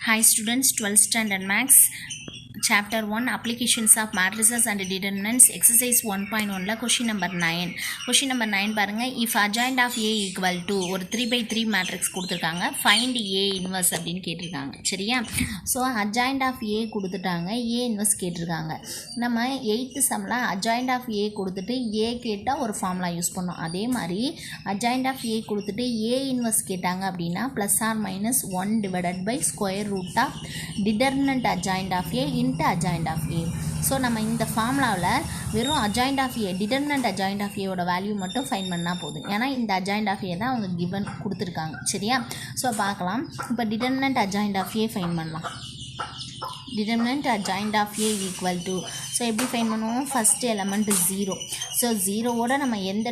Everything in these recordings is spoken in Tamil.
Hi students, 12th standard maths, chapter 1, applications of matrices and determinants, exercise 1.1 la question number 9 பாருங்க. if adjoint of A equal to ஒரு 3/3 matrix கொடுத்துருக்காங்க, find A inverse அப்படின்னு கேட்டிருக்காங்க. சரியா? ஸோ adjoint of A கொடுத்துட்டாங்க, A inverse கேட்டிருக்காங்க. நம்ம 8th சம்மில் adjoint of A கொடுத்துட்டு A கேட்டால் ஒரு ஃபார்முலா யூஸ் பண்ணோம். அதே மாதிரி adjoint of A கொடுத்துட்டு A inverse கேட்டாங்க அப்படின்னா plus or minus 1 divided by square root of determinant adjoint of A into adjoint of A. So நம்ம இந்த ஃபார்முலாவில் வெறும் adjoint of A, determinant adjoint of A ஓட வேல்யூ மட்டும் ஃபைண்ட் பண்ணால் போதும். ஏன்னா இந்த adjoint of A தான் அவங்க கிவன் கொடுத்துருக்காங்க. சரியா? ஸோ பார்க்கலாம். இப்போ determinant adjoint of A find பண்ணலாம். Determinant adjoint of A equal to, so எப்படி ஃபைண்ட் பண்ணுவோம்? First element 0. ஸோ ஜீரோவோட நம்ம எந்த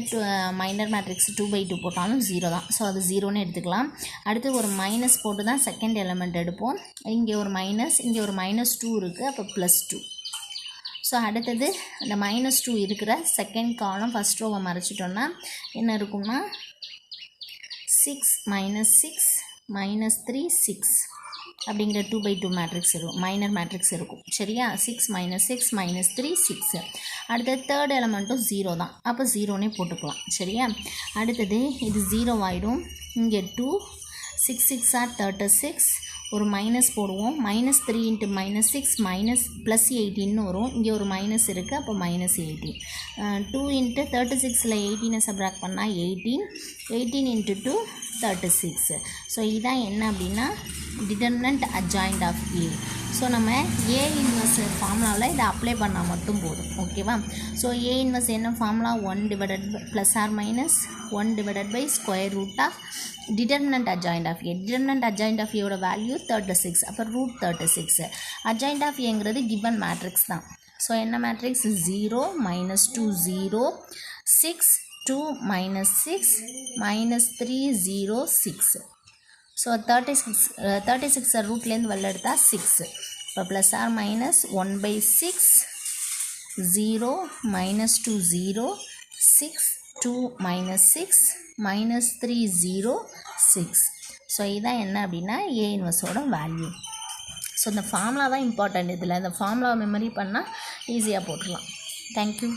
மைனர் மேட்ரிக்ஸ் 2/2 போட்டாலும் 0 தான். ஸோ அது 0ன்னு எடுத்துக்கலாம். அடுத்து ஒரு மைனஸ் போட்டு தான் செகண்ட் எலமெண்ட் எடுப்போம். இங்கே ஒரு மைனஸ், இங்கே ஒரு -2 இருக்குது, அப்போ +2. ஸோ அடுத்தது இந்த -2 இருக்கிற செகண்ட் காலம் ஃபஸ்ட் ரோவை மறைச்சிட்டோன்னா என்ன இருக்கும்னா 6 -6 -3 6 அப்படிங்கிற 2/2 மேட்ரிக்ஸ் இருக்கும், மைனர் மேட்ரிக்ஸ் இருக்கும். சரியா? 6 -6 -3 6. அடுத்தது தேர்ட் எலமெண்ட்டும் 0 தான், அப்போ 0னே போட்டுக்கலாம். சரியா? அடுத்தது இது 0 ஆகிடும். இங்கே 2 6 6 are 36, ஒரு மைனஸ் போடுவோம். -3 × -6 மைனஸ் +18 வரும். இங்கே ஒரு மைனஸ் இருக்குது, அப்போ -18. 2 × 36ல் 18 சப்ராக்ட் பண்ணால் 18 × 2 36. ஸோ இதான் என்ன அப்படின்னா determinant adjoint of A. So நம்ம A இன்வர்ஸ் ஃபார்முலாவில் இதை அப்ளை பண்ணால் மட்டும் போதும். ஓகேவா? ஸோ A இன்வர்ஸ் என்ன formula? 1 divided by plus or minus 1 divided by square root of determinant adjoint of A. Determinant adjoint of A ஓட வேல்யூ 36, அப்போ √36. adjoint of Aங்கிறது கிவன் மேட்ரிக்ஸ் தான். ஸோ என்ன மேட்ரிக்ஸ்? 0 -2 0 6 2 -6 -3 0 6. ஸோ 36 ரூட்லேருந்து வெளில எடுத்தால் 6. இப்போ ப்ளஸ் ஆர் மைனஸ் 1/6 0 -2 0 6 2 -6 -3 0 6. ஸோ இதான் என்ன அப்படின்னா A இன்வர்ஸோட வேல்யூ. ஸோ இந்த ஃபார்முலா தான் இம்பார்ட்டன்ட். இதில் இந்த ஃபார்முலாவை மெமரி பண்ணால் ஈஸியாக போட்டுடலாம். தேங்க்யூ.